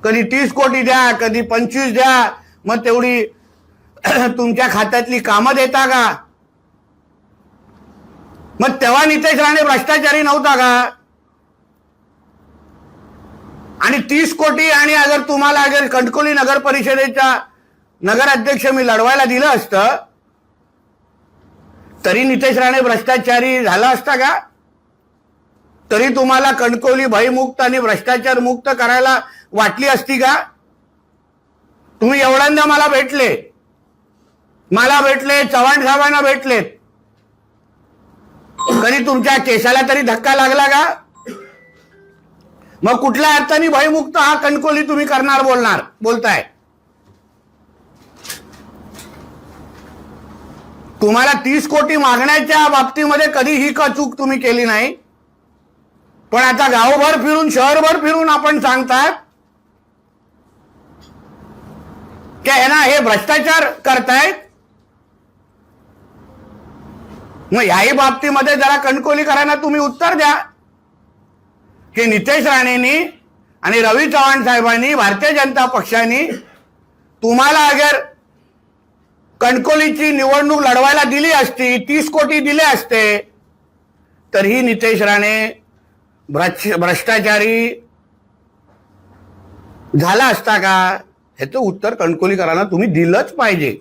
कधी 30 कोटी द्या, कधी 25 द्या, मग तेवढी तुमच्या खात्यातली कामं देता का? मग तेव्हा नितेश राणे भ्रष्टाचारी नव्हता का? आणि 30 कोटी आणि अगर तुम्हाला अगर कणकवली नगर परिषदेचा नगराध्यक्ष मी लढवायला दिलं असतं तरी नितेश राणे भ्रष्टाचारी झाला असता का? तरी तुम्हाला कणकवली भयमुक्त आणि भ्रष्टाचार मुक्त करायला वाटली असती का? तुम्ही एवढ्यांदा मला भेटले, चव्हाण साहेबांना भेटलेत, कधी तुमच्या केसाला तरी धक्का लागला का? मग कुठल्या अर्थाने भयमुक्त हा कणकवली तुम्ही करणार बोलताय? तुम्हाला 30 कोटी मागण्याच्या बाबतीमध्ये कधी ही चूक तुम्ही केली नाही, पण आता गावभर फिरून शहरभर फिरून आपण सांगतात की हे भ्रष्टाचार करतायत. मग याही बाबतीमध्ये जरा कणकवलीकरांना तुम्ही उत्तर द्या की नितेश राणेंनी आणि रवी चव्हाण साहेबांनी, भारतीय जनता पक्षाने तुम्हाला अगर कणकवलीची निवडणूक लढवायला दिली असती, 30 कोटी दिले असते, तर ही नितेश राणे भ्रष्टाचारी झाला असता का? ह्याचं उत्तर कणकवलीकरांना तुम्ही दिलंच पाहिजे.